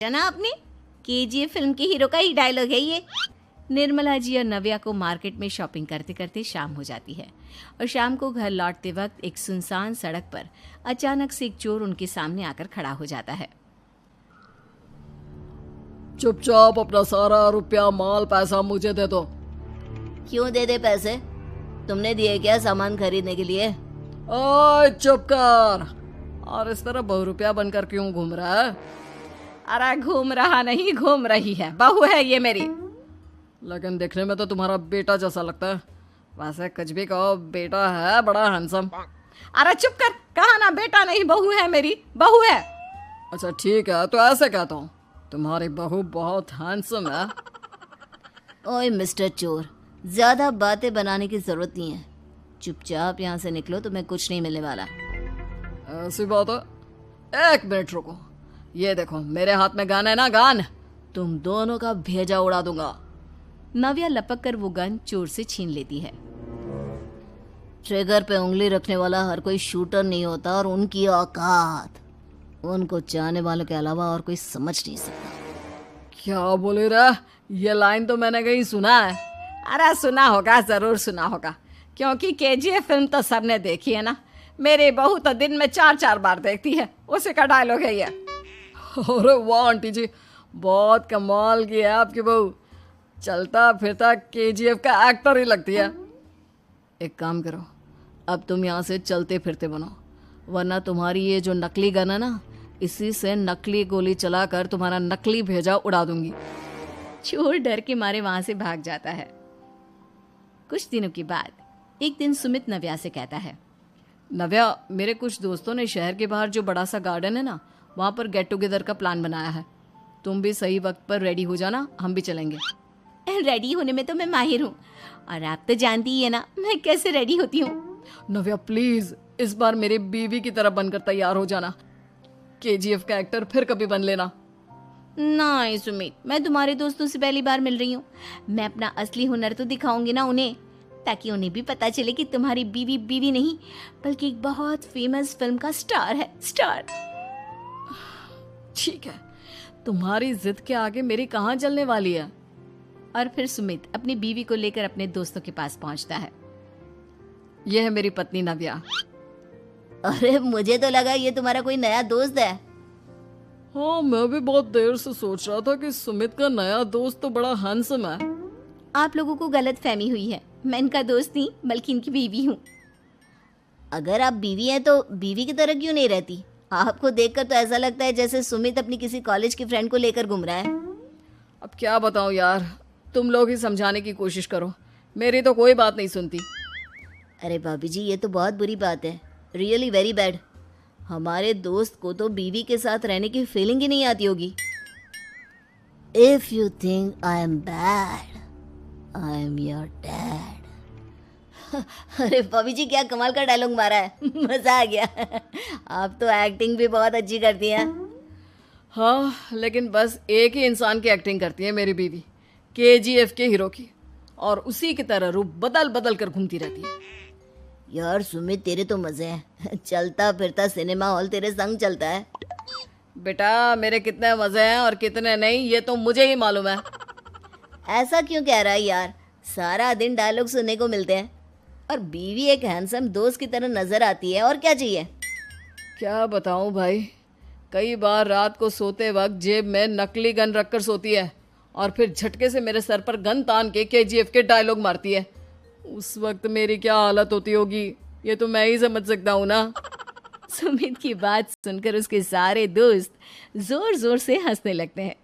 जाना आपने, KGF film के हीरो का ही डायलॉग है ये। निर्मला जी और नव्या को मार्केट में शॉपिंग करते करते शाम हो जाती है और शाम को घर लौटते वक्त एक सुनसान सड़क पर अचानक से एक चोर उनके सामने आकर खड़ा हो जाता है। चुपचाप अपना सारा रुपया माल पैसा मुझे दे दो। क्यों दे दे पैसे? तुमने दिए क्या सामान खरीदने के लिए? ओए चुप कर। और इस तरह बहुरुपया बनकर क्यों घूम रहा है? अरे घूम रहा नहीं, घूम रही है, बहू है ये मेरी। लेकिन देखने में तो तुम्हारा बेटा जैसा लगता है। वैसे कुछ भी कहो, बेटा है बड़ा हैंडसम। अरे चुप कर, कहा ना बेटा नहीं बहू है मेरी, बहू है। अच्छा ठीक है, तो ऐसे कहता हूँ, तुम्हारी बहू बहुत हैंडसम है। ओए मिस्टर चोर, ज्यादा बातें बनाने की जरूरत नहीं है। चुपचाप यहाँ से निकलो, तुम्हें कुछ नहीं मिलने वाला। ऐसी बात है? एक मिनट रुको, ये देखो मेरे हाथ में गन है ना, गन। तुम दोनों का भेजा उड़ा दूंगा। नव्या लपक कर वो गन चोर से छीन लेती है। ट्रिगर पे उंगली रखने वाला हर कोई शूटर नहीं होता, और उनकी औकात उनको चाहने वालों के अलावा और कोई समझ नहीं सकता। क्या बोले रे? ये लाइन तो मैंने कहीं सुना है। अरे सुना होगा, जरूर सुना होगा, क्योंकि केजीएफ फिल्म तो सबने देखी है ना। मेरी बहू तो दिन में 4-4 बार देखती है, उसी का डायलॉग है ये। अरे वाह आंटी जी, बहुत कमाल की है आपकी बहू। चलता फिरता केजीएफ का एक्टर ही लगती है। एक काम करो, अब तुम यहाँ से चलते फिरते बनो, वरना तुम्हारी ये जो नकली गन है ना, इसी से नकली गोली चलाकर तुम्हारा नकली भेजा उड़ा दूंगी। चोर डर के मारे वहां से भाग जाता है। कुछ दिनों के बाद एक दिन सुमित नव्या से कहता है, नव्या, मेरे कुछ दोस्तों ने शहर के बाहर जो बड़ा सा गार्डन है ना, वहाँ पर गेट टुगेदर का प्लान बनाया है। तुम भी सही वक्त पर रेडी हो जाना, हम भी चलेंगे। रेडी होने में तो मैं माहिर हूँ, और आप तो जानती ही है ना मैं कैसे रेडी होती हूँ। नव्या प्लीज, इस बार मेरी बीवी की तरह बनकर तैयार हो जाना। केजीएफ का एक्टर फिर कभी बन लेना। नहीं सुमित, मैं तुम्हारे दोस्तों से पहली बार मिल रही हूँ। मैं अपना असली हुनर तो दिखाऊंगी ना उन्हें, ताकि उन्हें भी पता चले कि तुम्हारी बीवी बीवी नहीं, बल्कि एक बहुत फेमस फिल्म का स्टार है, स्टार। ठीक है, तुम्हारी जिद के आगे मेरी कहाँ चलने वाली है। और फिर सुमित अपनी बीवी को लेकर अपने दोस्तों के पास पहुंचता है। यह है मेरी पत्नी नव्या। अरे मुझे तो लगा ये तुम्हारा कोई नया दोस्त है। हाँ, मैं भी बहुत देर से सोच रहा था कि सुमित का नया दोस्त तो बड़ा हैंडसम है। आप लोगों को गलत फहमी हुई है, मैं इनका दोस्त नहीं बल्कि इनकी बीवी हूँ। अगर आप बीवी हैं तो बीवी की तरह क्यों नहीं रहती? आपको देखकर तो ऐसा लगता है जैसे सुमित अपनी किसी कॉलेज की फ्रेंड को लेकर घूम रहा है। अब क्या बताऊं यार, तुम लोग ही समझाने की कोशिश करो, मेरी तो कोई बात नहीं सुनती। अरे भाभी जी, ये तो बहुत बुरी बात है, रियली वेरी बैड। हमारे दोस्त को तो बीवी के साथ रहने की फीलिंग ही नहीं आती होगी। If you think I am bad, I am your dad. अरे भाभी जी, क्या कमाल का डायलॉग मारा है, मजा आ गया। आप तो एक्टिंग भी बहुत अच्छी करती हैं। हाँ, लेकिन बस एक ही इंसान की एक्टिंग करती है मेरी बीवी, केजीएफ के हीरो की, और उसी की तरह रूप बदल बदल कर घूमती रहती है। यार सुमित, तेरे तो मजे हैं, चलता फिरता सिनेमा हॉल तेरे संग चलता है। बेटा, मेरे कितने मजे हैं और कितने नहीं, ये तो मुझे ही मालूम है। ऐसा क्यों कह रहा है यार? सारा दिन डायलॉग सुनने को मिलते हैं, और बीवी एक हैंडसम दोस्त की तरह नजर आती है, और क्या चाहिए? क्या बताऊं भाई, कई बार रात को सोते वक्त जेब में नकली गन रखकर सोती है, और फिर झटके से मेरे सर पर गन तान के केजीएफ के डायलॉग मारती है। उस वक्त मेरी क्या हालत होती होगी, ये तो मैं ही समझ सकता हूँ ना। सुमित की बात सुनकर उसके सारे दोस्त जोर जोर से हंसने लगते हैं।